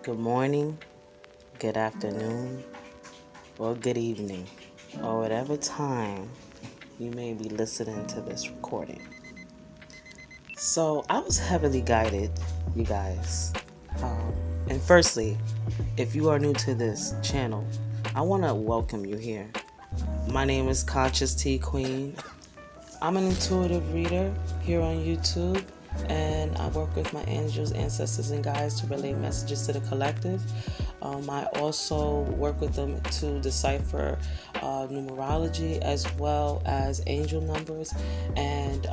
Good morning, good afternoon, or good evening, or whatever time you may be listening to this recording. So, I was heavily guided, you guys. And firstly, if you are new to this channel, I want to welcome you here. My name is Consciousteaqueen. I'm an intuitive reader here on YouTube, and I work with my angels, ancestors, and guides to relay messages to the collective. I also work with them to decipher numerology as well as angel numbers and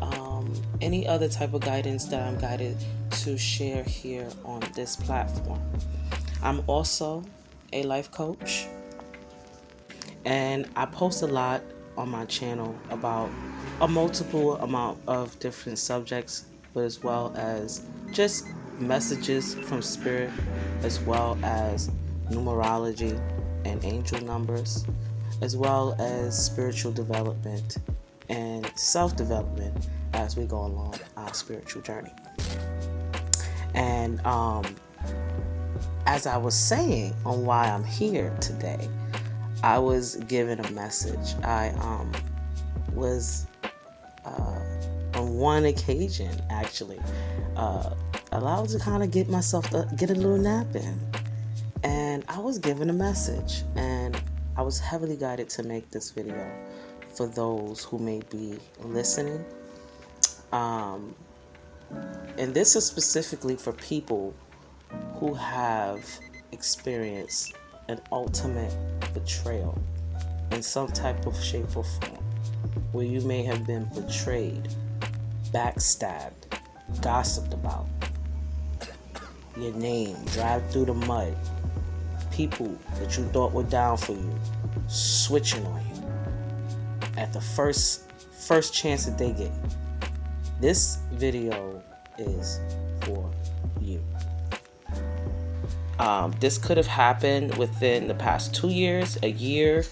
any other type of guidance that I'm guided to share here on this platform. I'm also a life coach, and I post a lot on my channel about a multiple amount of different subjects, but as well as just messages from spirit, as well as numerology and angel numbers, as well as spiritual development and self-development as we go along our spiritual journey. And as I was saying on why I'm here today, I was given a message. I was on one occasion actually allowed to kind of get a little nap in, and I was given a message, and I was heavily guided to make this video for those who may be listening, and this is specifically for people who have experienced an ultimate betrayal in some type of shape or form, where you may have been betrayed, backstabbed, gossiped about, your name dragged through the mud, people that you thought were down for you switching on you at the first chance that they get. This video is for you. This could have happened within the past 2 years, a year,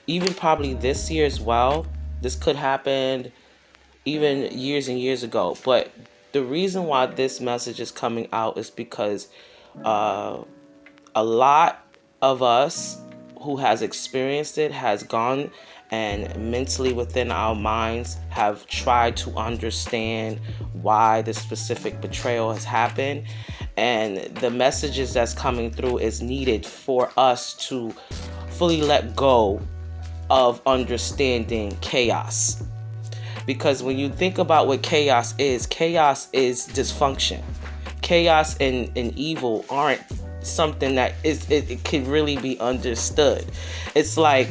even probably this year as well. This could happen even years and years ago. But the reason why this message is coming out is because a lot of us who has experienced it has gone and mentally within our minds have tried to understand why this specific betrayal has happened, and the messages that's coming through is needed for us to fully let go of understanding chaos. Because when you think about what chaos is dysfunction. Chaos and evil aren't something that it can really be understood. It's like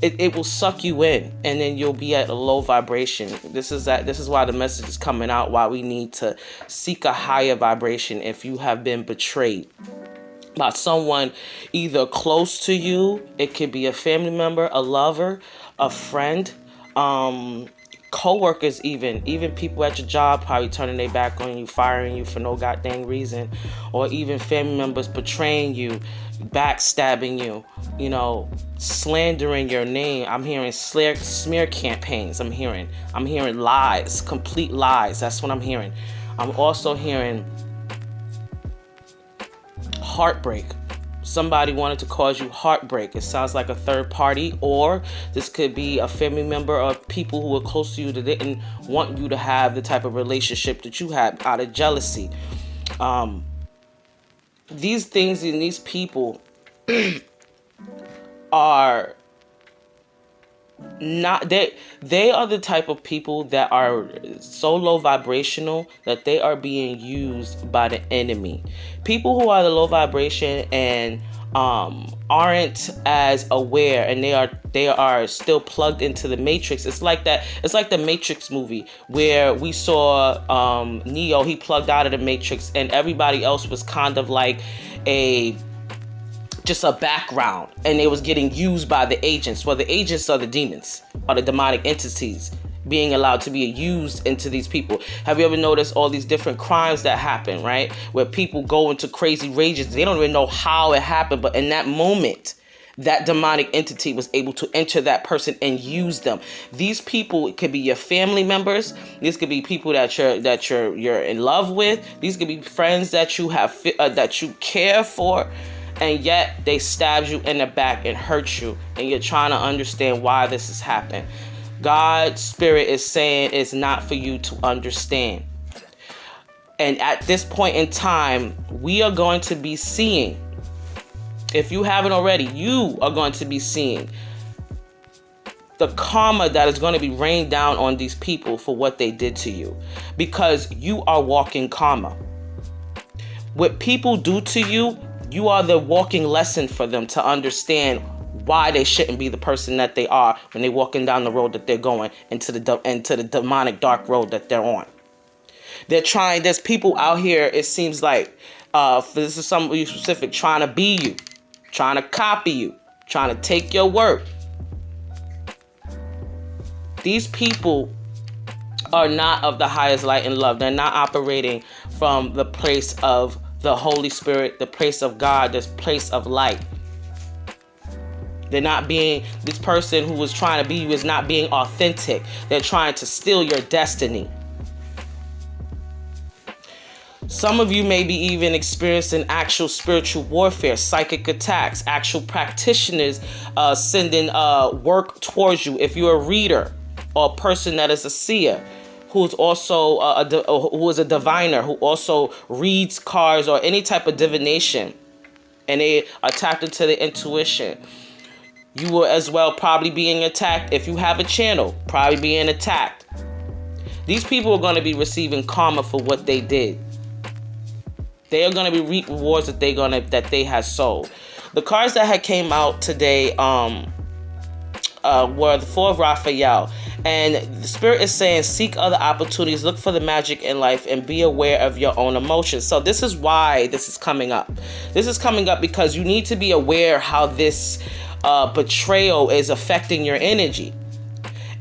it will suck you in, and then you'll be at a low vibration. This is why the message is coming out, why we need to seek a higher vibration if you have been betrayed by someone either close to you. It could be a family member, a lover, a friend, co-workers, even people at your job probably turning their back on you, firing you for no goddamn reason, or even family members betraying you, backstabbing you, slandering your name. I'm hearing smear campaigns. I'm hearing lies, complete lies. That's what I'm hearing. I'm also hearing heartbreak. Somebody wanted to cause you heartbreak. It sounds like a third party, or this could be a family member or people who were close to you that didn't want you to have the type of relationship that you had out of jealousy. These things and these people are not, they are the type of people that are so low vibrational that they are being used by the enemy. People who are the low vibration and aren't as aware, and they are still plugged into the matrix. It's like the Matrix movie where we saw Neo. He plugged out of the matrix, and everybody else was kind of like just a background, and it was getting used by the agents. Well, the agents are the demons, are the demonic entities being allowed to be used into these people. Have you ever noticed all these different crimes that happen, right? Where people go into crazy rages. They don't even know how it happened, but in that moment, that demonic entity was able to enter that person and use them. These people, it could be your family members. These could be people that you're in love with. These could be friends that you have that you care for, and yet they stabbed you in the back and hurt you, and you're trying to understand why this has happened. God's spirit is saying it's not for you to understand. And at this point in time, we are going to be seeing, if you haven't already, you are going to be seeing the karma that is going to be rained down on these people for what they did to you, because you are walking karma. What people do to you, you are the walking lesson for them to understand why they shouldn't be the person that they are when they're walking down the road that they're going, into the demonic dark road that they're on. They're trying, there's people out here, it seems like, this is somebody specific, trying to be you, trying to copy you, trying to take your work. These people are not of the highest light and love. They're not operating from the place of the Holy Spirit, the place of God, this place of light. They're not being, this person who was trying to be you is not being authentic. They're trying to steal your destiny. Some of you may be even experiencing actual spiritual warfare, psychic attacks, actual practitioners sending work towards you. If you're a reader or a person that is a seer, who's also who is a diviner, who also reads cards or any type of divination, and they are tapped into the intuition, you will as well probably being attacked. If you have a channel, probably being attacked. These people are going to be receiving karma for what they did. They are going to be reap rewards that they have sold. The cards that had came out today were the Four of Raphael. And the Spirit is saying, seek other opportunities, look for the magic in life, and be aware of your own emotions. So this is why this is coming up. This is coming up because you need to be aware how this betrayal is affecting your energy.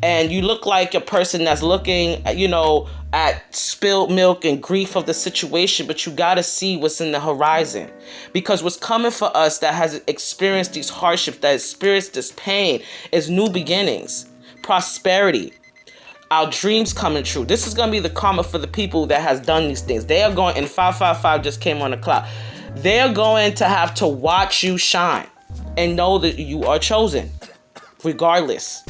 And you look like a person that's looking, at spilled milk and grief of the situation, but you got to see what's in the horizon, because what's coming for us that has experienced these hardships, that experienced this pain, is new beginnings, prosperity, our dreams coming true. This is going to be the karma for the people that has done these things. They are going, and 555 just came on the clock. They are going to have to watch you shine and know that you are chosen regardless.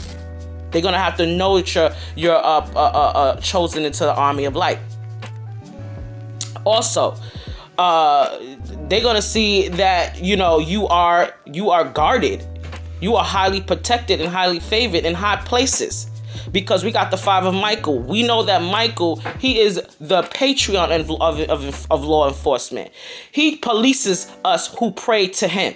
They're going to have to know that you're chosen into the army of light. Also, they're going to see that, you are guarded. You are highly protected and highly favored in high places. Because we got the Five of Michael. We know that Michael, he is the patron of law enforcement. He polices us who pray to him.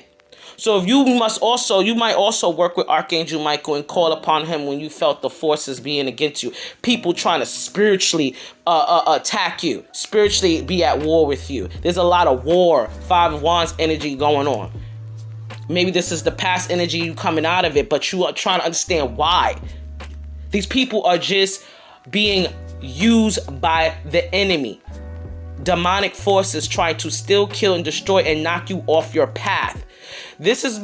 So if you might also work with Archangel Michael and call upon him when you felt the forces being against you. People trying to spiritually attack you, spiritually be at war with you. There's a lot of war, Five of Wands energy going on. Maybe this is the past energy, you coming out of it, but you are trying to understand why. These people are just being used by the enemy. Demonic forces trying to steal, kill, and destroy and knock you off your path. This is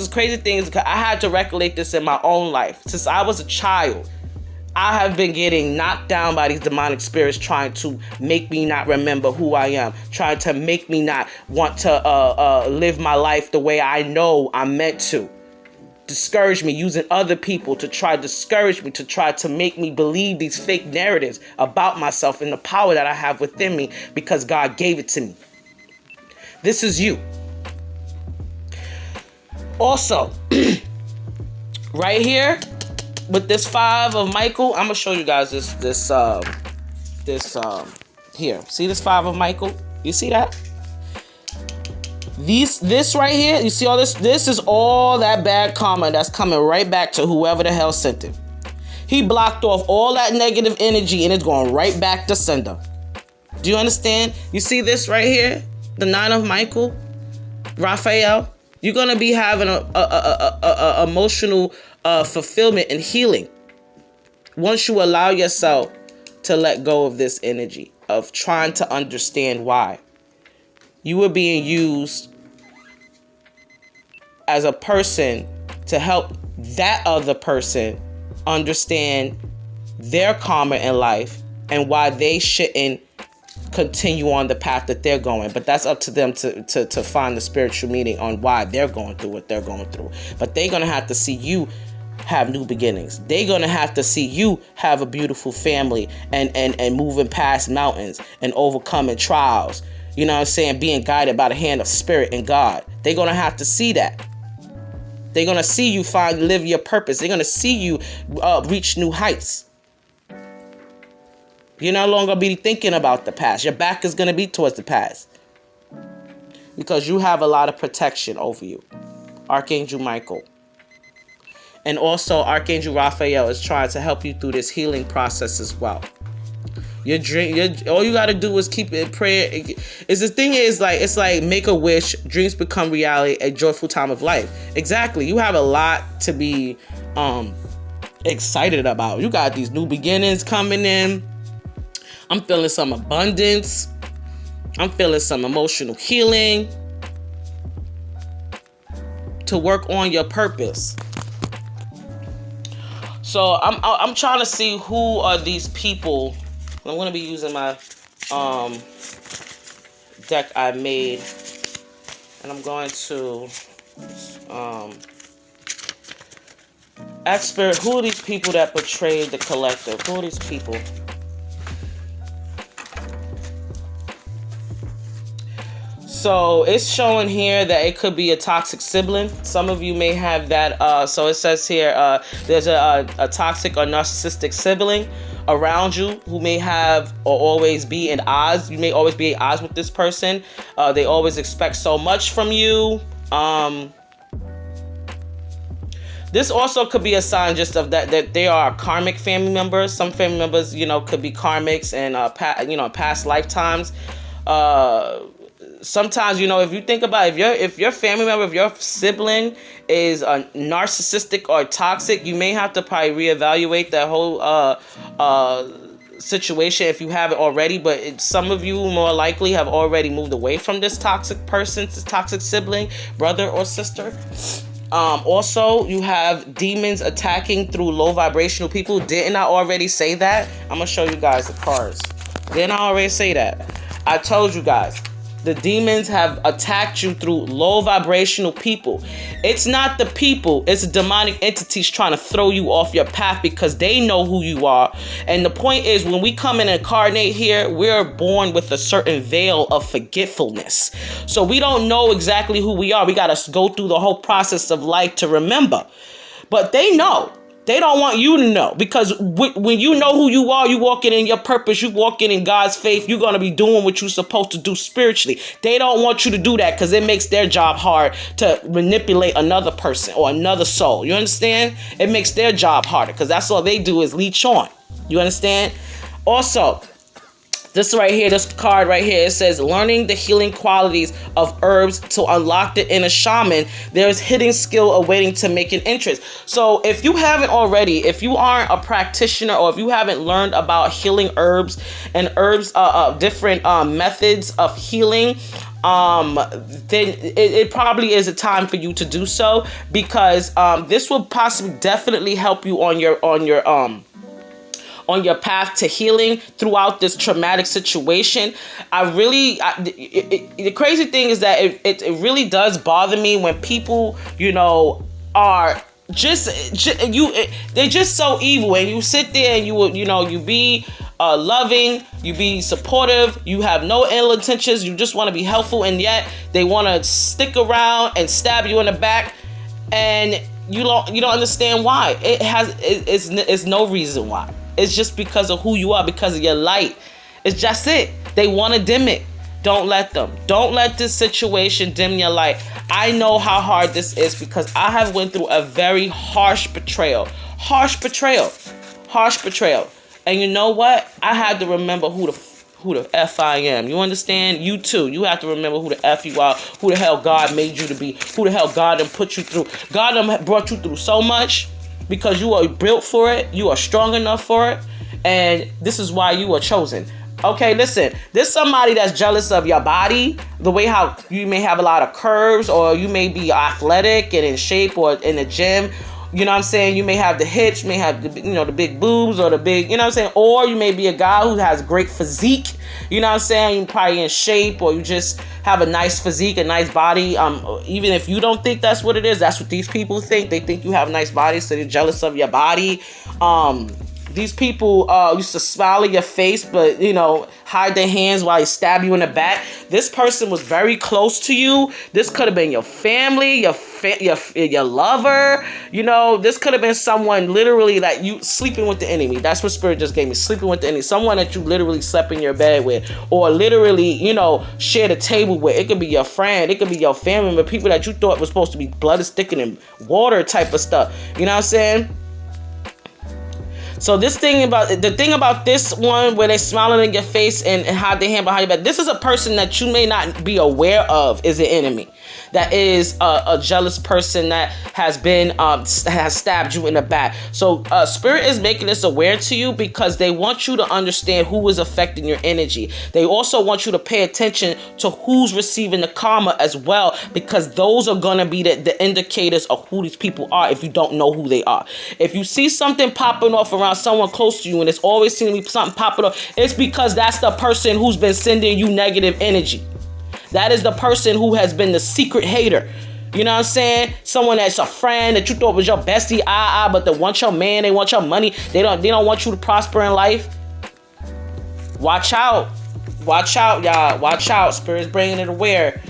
crazy things. I had to recollect this in my own life. Since I was a child, I have been getting knocked down by these demonic spirits trying to make me not remember who I am, trying to make me not want to live my life the way I know I'm meant to. Discourage me, using other people to try to discourage me, to try to make me believe these fake narratives about myself and the power that I have within me because God gave it to me. This is you. Also, right here with this Five of Michael, I'm gonna show you guys this here. See this Five of Michael? You see that? This right here, you see all this? This is all that bad karma that's coming right back to whoever the hell sent it. He blocked off all that negative energy and it's going right back to sender. Do you understand? You see this right here? The Nine of Michael, Raphael. You're going to be having a emotional fulfillment and healing once you allow yourself to let go of this energy of trying to understand why. You were being used as a person to help that other person understand their karma in life and why they shouldn't continue on the path that they're going. But that's up to them to find the spiritual meaning on why they're going through what they're going through. But they're going to have to see you have new beginnings. They're going to have to see you have a beautiful family and moving past mountains and overcoming trials. You know what I'm saying? Being guided by the hand of spirit and God. They're going to have to see that. They're going to see you live your purpose. They're going to see you reach new heights. You're no longer be thinking about the past. Your back is going to be towards the past. Because you have a lot of protection over you. Archangel Michael. And also Archangel Raphael is trying to help you through this healing process as well. All you got to do is keep it prayer. It's like make a wish, dreams become reality, a joyful time of life. Exactly. You have a lot to be excited about. You got these new beginnings coming in. I'm feeling some abundance. I'm feeling some emotional healing to work on your purpose. So I'm trying to see who are these people. I'm going to be using my deck I made, and I'm going to ask Spirit, who are these people that betrayed the collective? Who are these people? So it's showing here that it could be a toxic sibling. Some of you may have that. So it says here there's a toxic or narcissistic sibling around you who may have or always be in odds. You may always be at odds with this person. They always expect so much from you. This also could be a sign just of that they are karmic family members. Some family members, could be karmics and past lifetimes. Sometimes, if you think about it, if your family member, if your sibling is narcissistic or toxic, you may have to probably reevaluate that whole situation if you haven't already. But some of you more likely have already moved away from this toxic person, this toxic sibling, brother or sister. Also, you have demons attacking through low vibrational people. Didn't I already say that? I'm going to show you guys the cards. Didn't I already say that? I told you guys. The demons have attacked you through low vibrational people. It's not the people. It's demonic entities trying to throw you off your path because they know who you are. And the point is, when we come and incarnate here, we're born with a certain veil of forgetfulness. So we don't know exactly who we are. We got to go through the whole process of life to remember. But they know. They don't want you to know, because when you know who you are, you walking in your purpose, you walking in God's faith, you're going to be doing what you're supposed to do spiritually. They don't want you to do that because it makes their job hard to manipulate another person or another soul. You understand? It makes their job harder because that's all they do is leech on. You understand? Also, this right here, this card right here, it says, learning the healing qualities of herbs to unlock the inner shaman. There's hidden skill awaiting to make an entrance. So if you haven't already, if you aren't a practitioner or if you haven't learned about healing herbs and different methods of healing, then it probably is a time for you to do so, because this will possibly definitely help you on your path to healing throughout this traumatic situation. The crazy thing is that it really does bother me when people, are they're just so evil, and you sit there and you be loving, you be supportive, you have no ill intentions, you just want to be helpful, and yet they want to stick around and stab you in the back, and you don't understand why. It's no reason why. It's just because of who you are, because of your light. It's just it. They want to dim it. Don't let them. Don't let this situation dim your light. I know how hard this is because I have went through a very harsh betrayal. Harsh betrayal. And you know what? I had to remember who the F I am. You understand? You too. You have to remember who the F you are, who the hell God made you to be, who the hell God done put you through. God done brought you through so much. Because you are built for it, you are strong enough for it, and this is why you are chosen. Okay, listen. There's somebody that's jealous of your body, the way how you may have a lot of curves, or you may be athletic and in shape, or in the gym. You know what I'm saying? You may have the hips, you may have the, the big boobs, or the big, you know what I'm saying? Or you may be a guy who has great physique. You know what I'm saying? You're probably in shape, or you just have a nice physique, a nice body. Even if you don't think that's what it is, that's what these people think. They think you have a nice body, so they're jealous of your body. These people used to smile in your face, but, hide their hands while they stab you in the back. This person was very close to you. This could have been your family, your lover. This could have been someone literally that you sleeping with the enemy. That's what Spirit just gave me. Sleeping with the enemy. Someone that you literally slept in your bed with, or literally, shared a table with. It could be your friend. It could be your family, but people that you thought was supposed to be blood is thicker than water type of stuff. You know what I'm saying? So the thing about this one, where they're smiling in your face and hide their hand behind your back, this is a person that you may not be aware of is an enemy. That is a jealous person that has stabbed you in the back. So Spirit is making this aware to you because they want you to understand who is affecting your energy. They also want you to pay attention to who's receiving the karma as well, because those are going to be the indicators of who these people are if you don't know who they are. If you see something popping off around someone close to you, and it's always seems to be something popping off, it's because that's the person who's been sending you negative energy. That is the person who has been the secret hater. You know what I'm saying? Someone that's a friend that you thought was your bestie, but they want your man, they want your money. They don't want you to prosper in life. Watch out. Watch out, y'all. Watch out. Spirit's bringing it aware.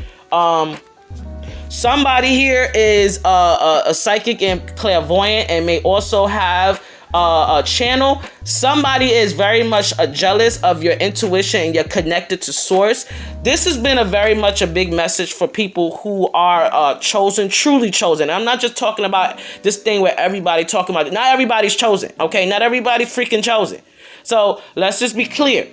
Somebody here is a psychic and clairvoyant and may also have a channel. Somebody is very much jealous of your intuition and you're connected to source. This has been very much a big message for people who are chosen, truly chosen. I'm not just talking about this thing where everybody talking about it. Not everybody's chosen, okay? Not everybody's freaking chosen. So let's just be clear.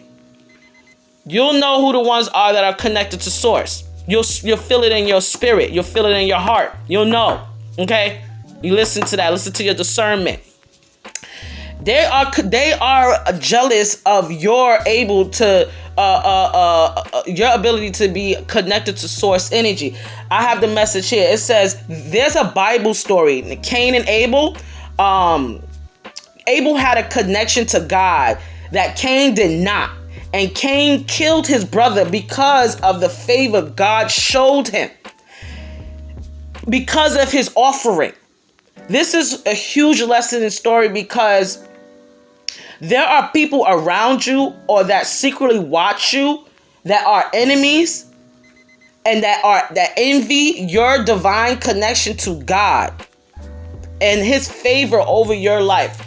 You'll know who the ones are that are connected to source. You'll feel it in your spirit. You'll feel it in your heart. You'll know, okay? You listen to that. Listen to your discernment. They are jealous of your your ability to be connected to source energy. I have the message here. It says there's a Bible story, Cain and Abel. Abel had a connection to God that Cain did not. And Cain killed his brother because of the favor God showed him. Because of his offering. This is a huge lesson in story, because there are people around you or that secretly watch you that are enemies and that envy your divine connection to God and his favor over your life.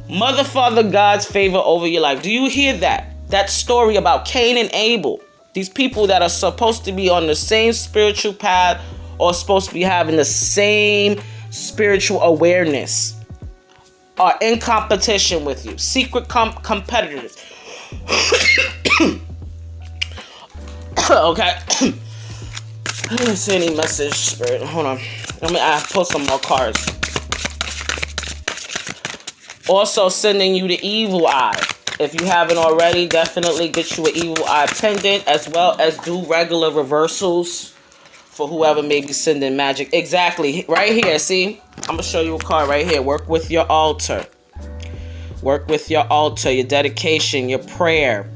Mother, Father, God's favor over your life. Do you hear that? That story about Cain and Abel. These people that are supposed to be on the same spiritual path or supposed to be having the same spiritual awareness are in competition with you. Secret competitors. Okay. I didn't see any message, Spirit. Hold on. I pull some more cards. Also sending you the evil eye. If you haven't already, definitely get you an evil eye pendant, as well as do regular reversals for whoever may be sending magic. Exactly. Right here, see? I'm going to show you a card right here. Work with your altar. Work with your altar, your dedication, your prayer,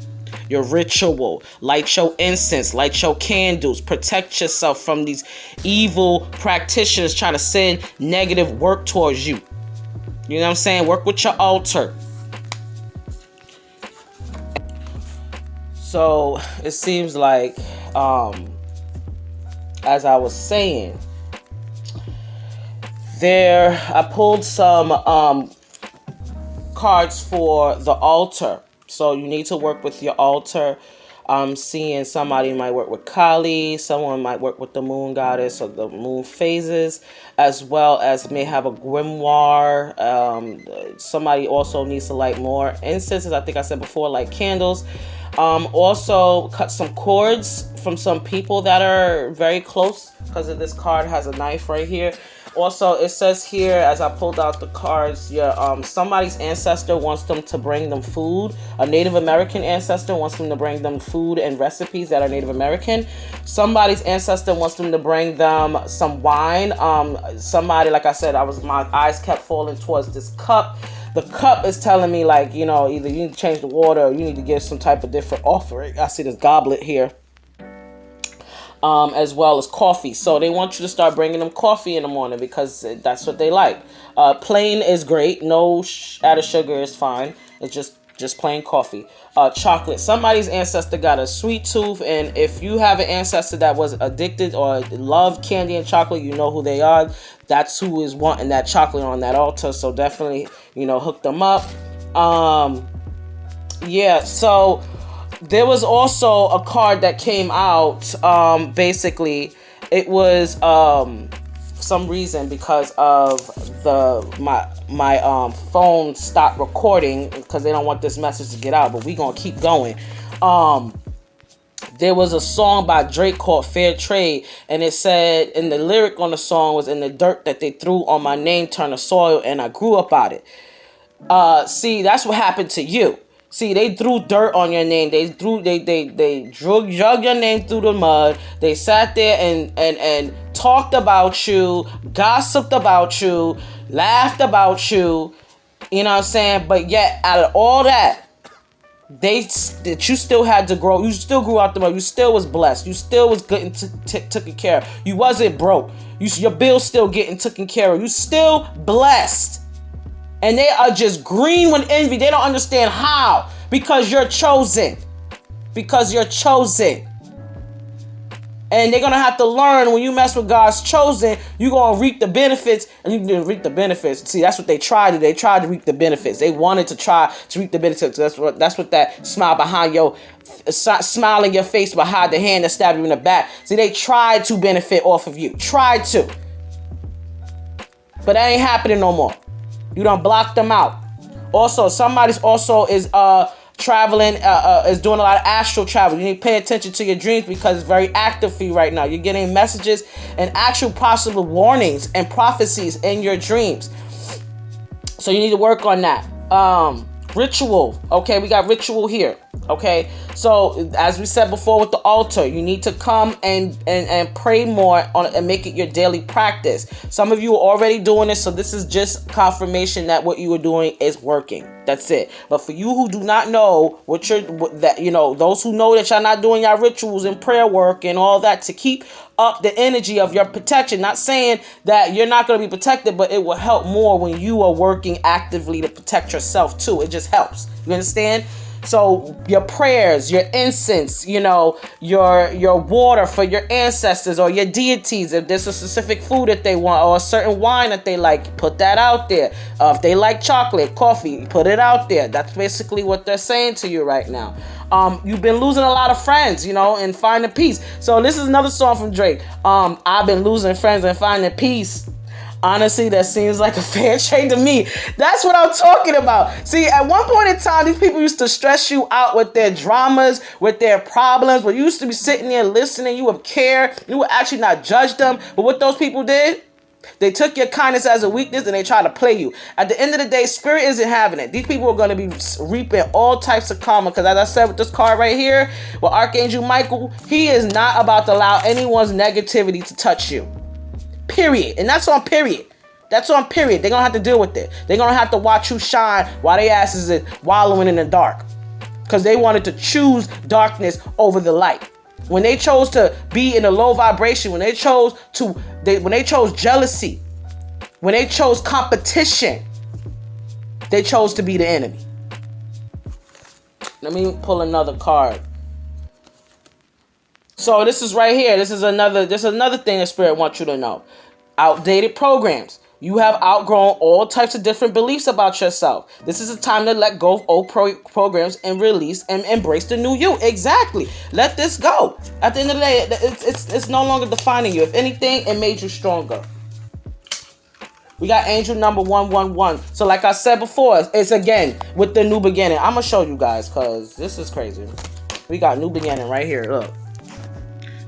your ritual. Light your incense. Light your candles. Protect yourself from these evil practitioners trying to send negative work towards you. You know what I'm saying? Work with your altar. So it seems like, as I was saying, I pulled some cards for the altar. So you need to work with your altar. I'm seeing somebody might work with Kali, someone might work with the moon goddess or the moon phases, as well as may have a grimoire. Somebody also needs to light more incenses. I think I said before, like candles. Also cut some cords from some people that are very close because of this card has a knife right here. Also, it says here, as I pulled out the cards, somebody's ancestor wants them to bring them food. A Native American ancestor wants them to bring them food and recipes that are Native American. Somebody's ancestor wants them to bring them some wine. Somebody, like I said, my eyes kept falling towards this cup. The cup is telling me, like, you know, either you need to change the water or you need to give some type of different offering. I see this goblet here. As well as coffee. So they want you to start bringing them coffee in the morning because that's what they like. Plain is great. No added sugar is fine. It's just plain coffee. Chocolate. Somebody's ancestor got a sweet tooth, and if you have an ancestor that was addicted or loved candy and chocolate, you know who they are. That's who is wanting that chocolate on that altar. So definitely, you know, hook them up. Yeah, so there was also a card that came out. Basically, it was some reason because of my phone stopped recording because they don't want this message to get out. But we gonna keep going. There was a song by Drake called Fair Trade, and it said, and the lyric on the song was, "In the dirt that they threw on my name turned to soil, and I grew up out it." See, that's what happened to you. See, they threw dirt on your name. They drug your name through the mud. They sat there and talked about you, gossiped about you, laughed about you. You know what I'm saying? But yet, out of all that, you still had to grow. You still grew out the mud. You still was blessed. You still was getting taken care of. You wasn't broke. Your bills still getting taken care of. You still blessed. And they are just green with envy. They don't understand how. Because you're chosen. Because you're chosen. And they're going to have to learn when you mess with God's chosen, you're going to reap the benefits. And you didn't reap the benefits. See, that's what they tried to do. They tried to reap the benefits. They wanted to try to reap the benefits. That's what that smile behind your smile in your face behind the hand that stabbed you in the back. See, they tried to benefit off of you. Tried to. But that ain't happening no more. You done blocked them out. Also, somebody's also is traveling, is doing a lot of astral travel. You need to pay attention to your dreams because it's very active for you right now. You're getting messages and actual possible warnings and prophecies in your dreams. So you need to work on that. Ritual. Okay, we got ritual here. Okay, so as we said before with the altar, you need to come and pray more on it and make it your daily practice. Some of you are already doing this, so this is just confirmation that what you are doing is working. That's it. But for you who do not know those who know that y'all not doing your rituals and prayer work and all that to keep up the energy of your protection. Not saying that you're not going to be protected, but it will help more when you are working actively to protect yourself too. It just helps. You understand? So your prayers, your incense, your water for your ancestors or your deities, if there's a specific food that they want or a certain wine that they like, put that out there. If they like chocolate, coffee, put it out there. That's basically what they're saying to you right now. You've been losing a lot of friends, and finding peace. So this is another song from Drake. I've been losing friends and finding peace. Honestly, that seems like a fair trade to me. That's what I'm talking about. See, at one point in time, these people used to stress you out with their dramas, with their problems. But you used to be sitting there listening. You would care. You would actually not judge them. But what those people did, they took your kindness as a weakness and they tried to play you. At the end of the day, spirit isn't having it. These people are going to be reaping all types of karma. Because as I said with this card right here, with Archangel Michael, he is not about to allow anyone's negativity to touch you. Period. And that's on period. That's on period. They're going to have to deal with it. They're going to have to watch you shine while their asses is wallowing in the dark. Because they wanted to choose darkness over the light. When they chose to be in a low vibration, when they chose jealousy, when they chose competition, they chose to be the enemy. Let me pull another card. So this is right here. This is another thing that Spirit wants you to know. Outdated programs. You have outgrown all types of different beliefs about yourself. This is a time to let go of old programs and release and embrace the new you. Exactly. Let this go. At the end of the day, it's no longer defining you. If anything, it made you stronger. We got angel number 111. So like I said before, it's again with the new beginning. I'm going to show you guys because this is crazy. We got new beginning right here. Look.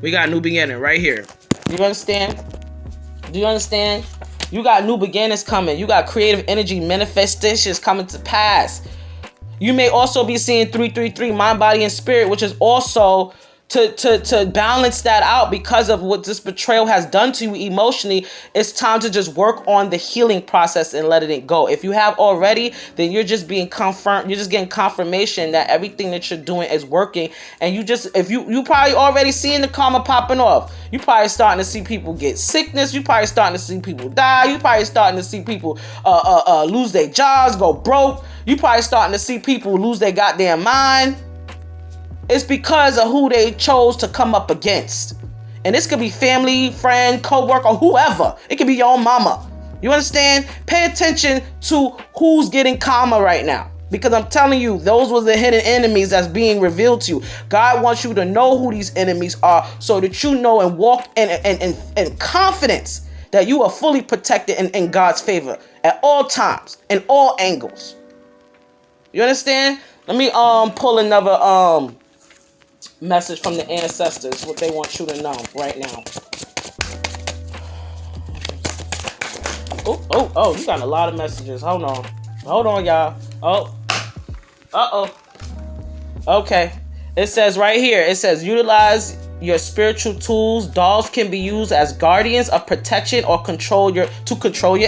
We got new beginning right here. Do you understand? Do you understand? You got new beginnings coming. You got creative energy manifestations coming to pass. You may also be seeing 333, mind, body, and spirit, which is also to balance that out because of what this betrayal has done to you emotionally. It's time to just work on the healing process and letting it go. If you have already, then you're just being confirmed. You're just getting confirmation that everything that you're doing is working. And if you probably already seeing the karma popping off. You probably starting to see people get sickness. You probably starting to see people die. You probably starting to see people lose their jobs, go broke. You probably starting to see people lose their goddamn mind. It's because of who they chose to come up against. And this could be family, friend, co-worker, whoever. It could be your own mama. You understand? Pay attention to who's getting karma right now. Because I'm telling you, those were the hidden enemies that's being revealed to you. God wants you to know who these enemies are so that you know and walk in confidence that you are fully protected in God's favor at all times, in all angles. You understand? Let me pull another message from the ancestors, what they want you to know right now. Oh, you got a lot of messages. Hold on, y'all. Okay. It says right here, it says utilize your spiritual tools. Dolls can be used as guardians of protection or control your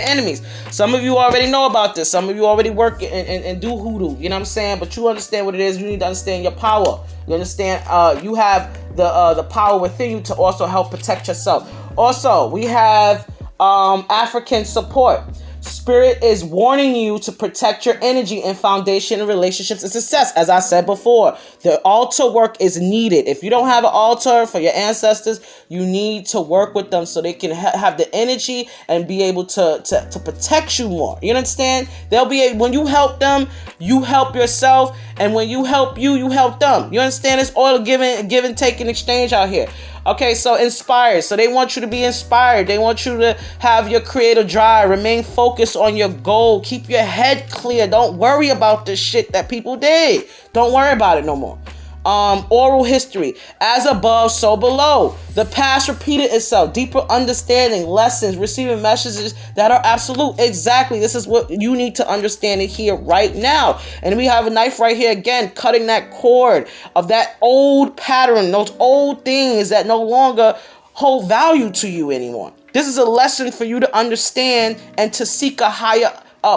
enemies. Some of you already know about this. Some of you already work and do hoodoo. You know what I'm saying? But you understand what it is. You need to understand your power. You understand? You have the power within you to also help protect yourself. Also, we have African support. Spirit is warning you to protect your energy and foundation in relationships and success. As I said before, the altar work is needed. If you don't have an altar for your ancestors, you need to work with them so they can have the energy and be able to protect you more. You understand? When you help them, you help yourself. And when you help you help them. You understand? It's all a give and take and exchange out here. Okay, so inspired. So they want you to be inspired. They want you to have your creative drive. Remain focused on your goal. Keep your head clear. Don't worry about the shit that people did. Don't worry about it no more. Oral history. As above, so below. The past repeated itself. Deeper understanding, lessons, receiving messages that are absolute. Exactly. This is what you need to understand it here right now. And we have a knife right here again, cutting that cord of that old pattern, those old things that no longer hold value to you anymore. This is a lesson for you to understand and to seek a higher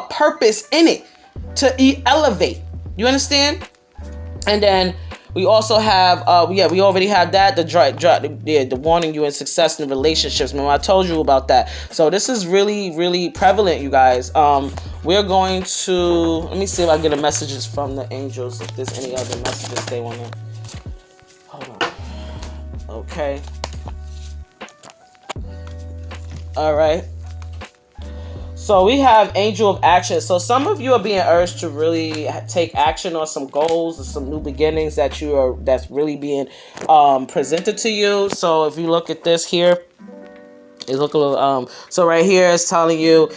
purpose in it, to elevate. You understand? And then we also have, we already have that, the warning you in success in relationships. Remember, I told you about that. So this is really, really prevalent, you guys. We're going to, let me see if I get a messages from the angels, if there's any other messages they want to, hold on. Okay. All right. So we have angel of action. So some of you are being urged to really take action on some goals or some new beginnings that's really being presented to you. So if you look at this here, so right here it's telling you,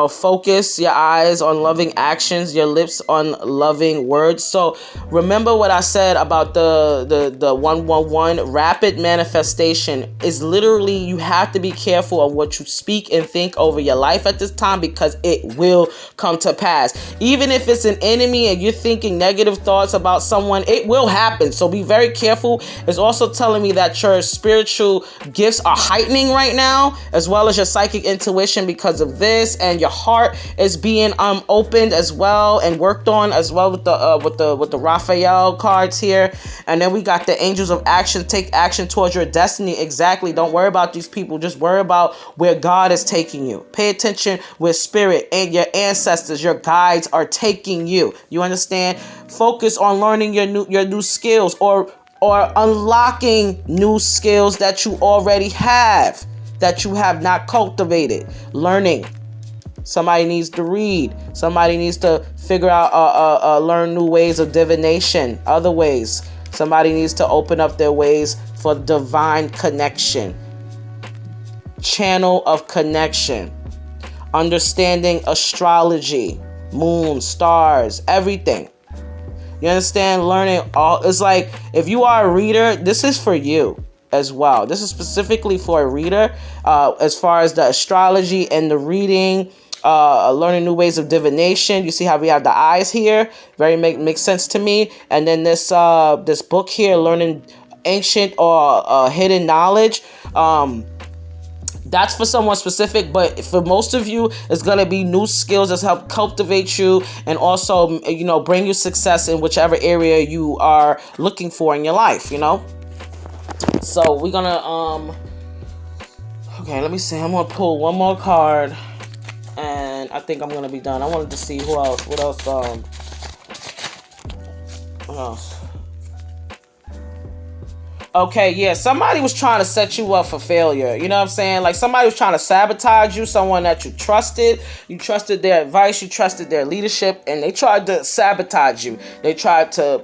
focus your eyes on loving actions, your lips on loving words. So remember what I said about the 111 rapid manifestation is literally, you have to be careful of what you speak and think over your life at this time, because it will come to pass. Even if it's an enemy and you're thinking negative thoughts about someone, it will happen. So be very careful. It's also telling me that your spiritual gifts are heightening right now, as well as your psychic intuition because of this, and your heart is being opened as well and worked on as well with the Raphael cards here. And then we got the angels of action. Take action towards your destiny. Exactly. Don't worry about these people. Just worry about where God is taking you. Pay attention where spirit and your ancestors, your guides are taking you. You understand? Focus on learning your new skills or unlocking new skills that you already have, that you have not cultivated. Learning. Somebody needs to read. Somebody needs to figure out, learn new ways of divination, other ways. Somebody needs to open up their ways for divine connection. Channel of connection. Understanding astrology, moon, stars, everything. You understand? Learning all. It's like, if you are a reader, this is for you. as well. This is specifically for a reader, as far as the astrology and the reading, learning new ways of divination. You see how we have the eyes here? Very makes sense to me. And then this book here, learning ancient or hidden knowledge. That's for someone specific, but for most of you, it's going to be new skills that help cultivate you and also, bring you success in whichever area you are looking for in your life, So we're going to, okay, let me see. I'm going to pull one more card and I think I'm going to be done. I wanted to see what else? Okay, yeah, somebody was trying to set you up for failure. You know what I'm saying? Like somebody was trying to sabotage you, someone that you trusted their advice, you trusted their leadership, and they tried to sabotage you. They tried to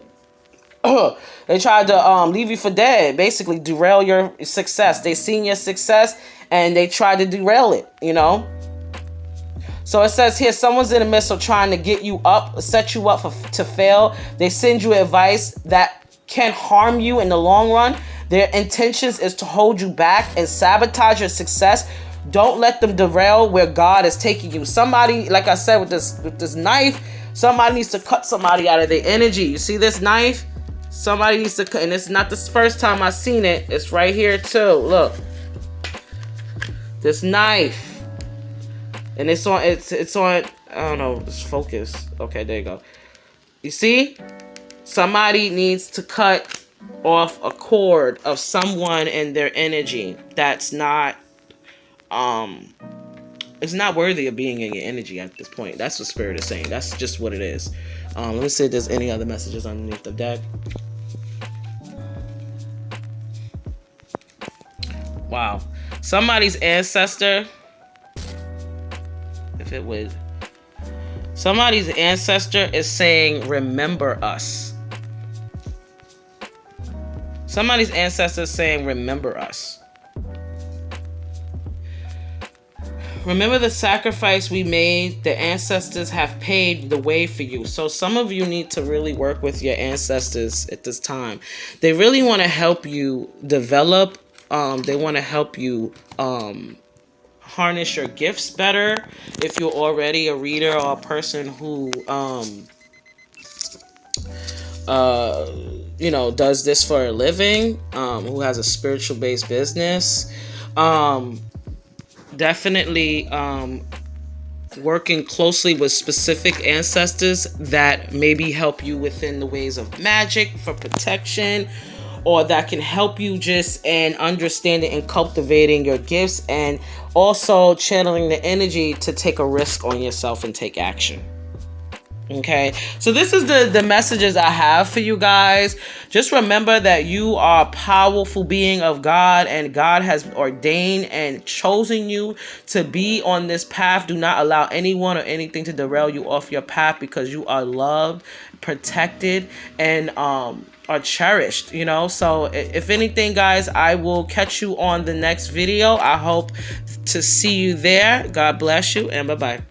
leave you for dead, basically derail your success. They seen your success and they tried to derail it, So it says here, someone's in the midst of trying to get you up, set you up to fail. They send you advice that can harm you in the long run. Their intentions is to hold you back and sabotage your success. Don't let them derail where God is taking you. Somebody, like I said, with this knife, somebody needs to cut somebody out of their energy. You see this knife? Somebody needs to cut, and it's not the first time I've seen it. It's right here too. Look, this knife, and it's on. I don't know. It's focus. Okay, there you go. You see? Somebody needs to cut off a cord of someone and their energy that's not, it's not worthy of being in your energy at this point. That's what Spirit is saying. That's just what it is. Let me see if there's any other messages underneath the deck. Wow. Somebody's ancestor, somebody's ancestor is saying, remember us. Somebody's ancestor is saying, remember us. Remember the sacrifice we made. The ancestors have paved the way for you. So some of you need to really work with your ancestors at this time. They really want to help you develop. They want to help you harness your gifts better. If you're already a reader or a person who does this for a living, who has a spiritual based business, definitely working closely with specific ancestors that maybe help you within the ways of magic for protection, or that can help you just in understanding and cultivating your gifts, and also channeling the energy to take a risk on yourself and take action. Okay, so this is the messages I have for you guys. Just remember that you are a powerful being of God, and God has ordained and chosen you to be on this path. Do not allow anyone or anything to derail you off your path, because you are loved, protected, and are cherished, So if anything, guys, I will catch you on the next video. I hope to see you there. God bless you, and bye-bye.